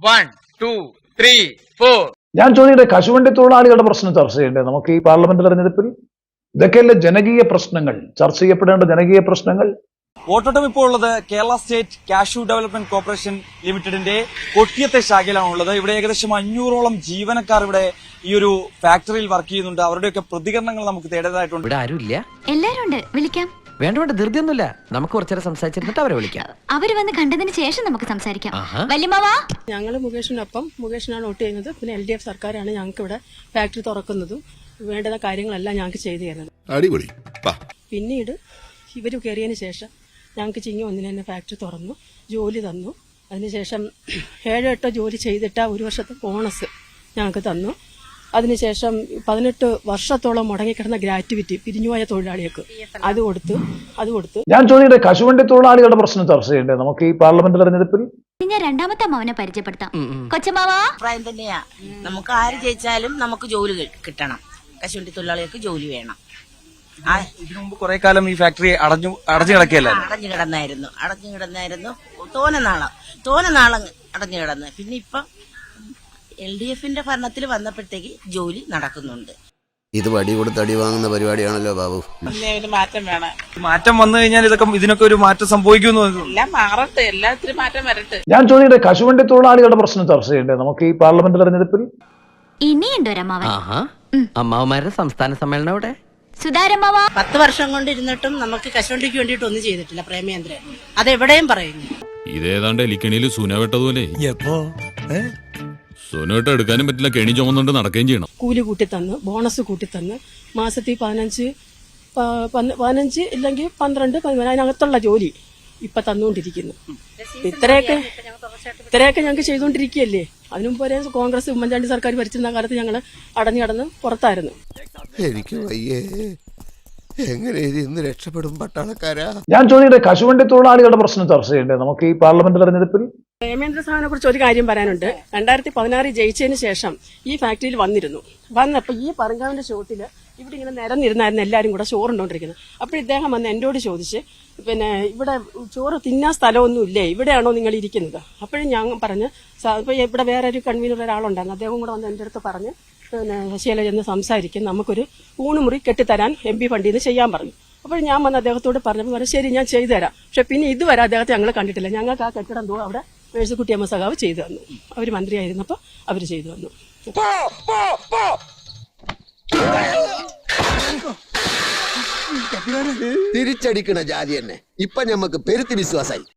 1, 2, 3, 4. ഞാൻ ചോദിക്കട്ടെ, കശുവണ്ടി തൊഴിലാളികളുടെ പ്രശ്നം ചർച്ച ചെയ്യണ്ടേ നമുക്ക് ഈ പാർലമെന്റ് തെരഞ്ഞെടുപ്പിൽ? ഇതൊക്കെയല്ലേ ജനകീയ പ്രശ്നങ്ങൾ, ചർച്ച ചെയ്യപ്പെടേണ്ട ജനകീയ പ്രശ്നങ്ങൾ. വോട്ടോട്ടം ഇപ്പോൾ ഉള്ളത് Kerala state cashew development corporation ലിമിറ്റഡിന്റെ കൊട്ടിയത്തെ ശാഖയിലാണ് ഉള്ളത്. ഇവിടെ ഏകദേശം 500ഓളം ജീവനക്കാർ ഇവിടെ ഈ ഒരു ഫാക്ടറിയിൽ വർക്ക് ചെയ്യുന്നുണ്ട്. അവരുടെയൊക്കെ പ്രതികരണങ്ങൾ നമുക്ക് തേടേണ്ടതായിട്ടുണ്ട്. ഇവിടെ ആരുമില്ല, എല്ലാരും ഉണ്ട്. വിളിക്കാം. വേണ്ട വേണ്ട, ധൃതിയൊന്നുമില്ല. നമുക്ക് കുറച്ചേരം സംസാരിച്ചിരുന്നിട്ട് അവരെ വിളിക്കാം. അവര് വന്ന് കണ്ടതിന് ശേഷം നമുക്ക് സംസാരിക്കാം. വല്യമ്മാവാ, ഞങ്ങൾ മുകേഷിനൊപ്പം, മുകേഷിനാണ് വോട്ട് ചെയ്യുന്നത്. പിന്നെ LDF സർക്കാരാണ് ഞങ്ങൾക്ക് ഇവിടെ ഫാക്ടറി തുറക്കുന്നതും വേണ്ടുന്ന കാര്യങ്ങളെല്ലാം ഞങ്ങൾക്ക് ചെയ്തു തരുന്നത്. അടിപൊളി. പിന്നീട് ഇവർ കയറിയതിന് ശേഷം ഞങ്ങൾക്ക് ചിങ്ങ ഒന്നിന് തന്നെ ഫാക്ടറി തുറന്നു, ജോലി തന്നു. അതിനുശേഷം 7-8 ജോലി ചെയ്തിട്ട് 1 വർഷത്തെ ബോണസ് ഞങ്ങൾക്ക് തന്നു. അതിനുശേഷം 18 വർഷത്തോളം മുടങ്ങിക്കിടന്ന ഗ്രാറ്റുവിറ്റി പിരിഞ്ഞുപോയ തൊഴിലാളികൾക്ക് അത് കൊടുത്തു. ഞാൻ ചോദിക്കട്ടെ, കശുവണ്ടി തൊഴിലാളികളുടെ പ്രശ്നം ചർച്ച ചെയ്യണ്ടേ നമുക്ക് ഈ പാർലമെന്റ് തെരഞ്ഞെടുപ്പിൽ? ഞാൻ രണ്ടാമത്തെ അമ്മാവനെ പരിചയപ്പെടുത്താം. കൊച്ചമ്മാവാ, അഭിപ്രായം തന്നെയാ. നമുക്ക് ആര് ജയിച്ചാലും നമുക്ക് ജോലി കിട്ടണം. കശുവണ്ടി തൊഴിലാളികൾക്ക് ജോലി വേണം. ഇതിനു മുമ്പ് കുറെ കാലം ഈ ഫാക്ടറി അടഞ്ഞു കിടക്കുകയല്ലേ? അടഞ്ഞു കിടന്നായിരുന്നു. തോനെ നാളം അടഞ്ഞു കിടന്ന്. പിന്നെ ഇപ്പം LDFന്റെ ഭരണത്തിൽ വന്നപ്പോഴത്തേക്ക് ജോലി നടക്കുന്നുണ്ട്. ഇത് വടി കൊടുത്ത് അടി വാങ്ങുന്ന പരിപാടിയാണല്ലോ ബാബു. ഒരു മാറ്റം വേണം. മാറ്റം വന്നു കഴിഞ്ഞാൽ ഇതിനൊക്കെ ഒരു മാറ്റം സംഭവിക്കുന്നു. എല്ലാം മാറട്ടെ, എല്ലാത്തിനും മാറ്റം വരട്ടെ. ഞാൻ ചോദിക്കട്ടെ, കശുവണ്ടി തൊഴിലാളികളുടെ പ്രശ്നം ചർച്ച ചെയ്യണ്ടേ നമുക്ക് ഈ പാർലമെന്റ് തെരഞ്ഞെടുപ്പിൽ? ഇനിയുണ്ട് ഒരമ്മാവൻ. അമ്മാവന്മാരുടെ സംസ്ഥാന സമ്മേളനം അവിടെ. സുധാരമ്മാവാ, 10 വർഷം കൊണ്ടിരുന്നിട്ടും നമുക്ക് കശുവണ്ടിക്ക് വേണ്ടിയിട്ട് ഒന്നും ചെയ്തിട്ടില്ല പ്രേമേന്ദ്രൻ. അതെവിടെയും പറയുന്നു. ഇതേതാണ്ട് എലിക്കണിയിൽ സൂന വെട്ടതുപോലെ. സൂന വെട്ട എടുക്കാനും പറ്റില്ല, കെണി ചുമന്നുകൊണ്ട് നടക്കുകയും ചെയ്യണം. കൂലി കൂട്ടിത്തന്ന്, ബോണസ് കൂട്ടിത്തന്ന്, മാസത്തിൽ 15 ഇല്ലെങ്കിൽ 12, 15 അതിനകത്തുള്ള ജോലി ഇപ്പൊ തന്നുകൊണ്ടിരിക്കുന്നു. ഇത്രയൊക്കെ ഞങ്ങൾക്ക് ചെയ്തുകൊണ്ടിരിക്കുകയല്ലേ. അതിനു മുമ്പ് വരെ കോൺഗ്രസ് ഉമ്മൻചാണ്ടി സർക്കാർ ഭരിച്ചിരുന്ന കാലത്ത് ഞങ്ങൾ അടഞ്ഞു കിടന്ന് പുറത്തായിരുന്നു. എനിക്ക് വയ്യേ, എങ്ങനെ ഇന്ന് രക്ഷപ്പെടും പട്ടാളക്കാരാ? ഞാൻ ചോദിക്കട്ടെ, കശുവണ്ടി തൊഴിലാളികളുടെ പ്രശ്നം ചർച്ച ചെയ്യണ്ടേ നമുക്ക് ഈ പാർലമെന്റ് തെരഞ്ഞെടുപ്പിൽ? പ്രേമേന്ദ്ര സാഹിനെ കുറിച്ച് ഒരു കാര്യം പറയാനുണ്ട്. 2016 ജയിച്ചതിന് ശേഷം ഈ ഫാക്ടറിയിൽ വന്നപ്പോൾ ഈ പറങ്കാവിന്റെ ഷോട്ടില് ഇവിടെ ഇങ്ങനെ നിരന്നിരുന്നായിരുന്നു എല്ലാവരും കൂടെ ചോറുണ്ടോണ്ടിരിക്കുന്നത്. അപ്പോൾ ഇദ്ദേഹം വന്ന് എന്നോട് ചോദിച്ച്, പിന്നെ ഇവിടെ ചോറ് തിന്നാൻ സ്ഥലമൊന്നും ഇല്ലേ, ഇവിടെയാണോ നിങ്ങൾ ഇരിക്കുന്നത്? അപ്പോഴും ഞാൻ പറഞ്ഞ്, ഇപ്പൊ ഇവിടെ വേറെ ഒരു കൺവീനർ ഒരാളുണ്ടായിരുന്നു, അദ്ദേഹം കൂടെ വന്ന് എൻ്റെ അടുത്ത് പറഞ്ഞ്, പിന്നെ ശശികല ചെന്ന് സംസാരിക്കും, നമുക്കൊരു ഊണുമുറി കെട്ടിത്തരാൻ MP ഫണ്ടിൽ നിന്ന് ചെയ്യാൻ പറഞ്ഞു. അപ്പോൾ ഞാൻ വന്ന് അദ്ദേഹത്തോട് പറഞ്ഞപ്പോൾ പറഞ്ഞു, ശരി ഞാൻ ചെയ്തു തരാം. പക്ഷെ പിന്നെ ഇതുവരെ അദ്ദേഹത്തെ ഞങ്ങൾ കണ്ടിട്ടില്ല. ഞങ്ങൾക്ക് ആ കെട്ടിടം അവിടെ മേഴ്സിക്കുട്ടിയമ്മ സഖാവ് ചെയ്തു തന്നു. അവർ മന്ത്രിയായിരുന്നപ്പോൾ അവർ ചെയ്തു തന്നു. തിരിച്ചടിക്കണ ജാതി തന്നെ ഇപ്പൊ ഞമ്മക്ക് പെരുത്തി വിശ്വാസായി.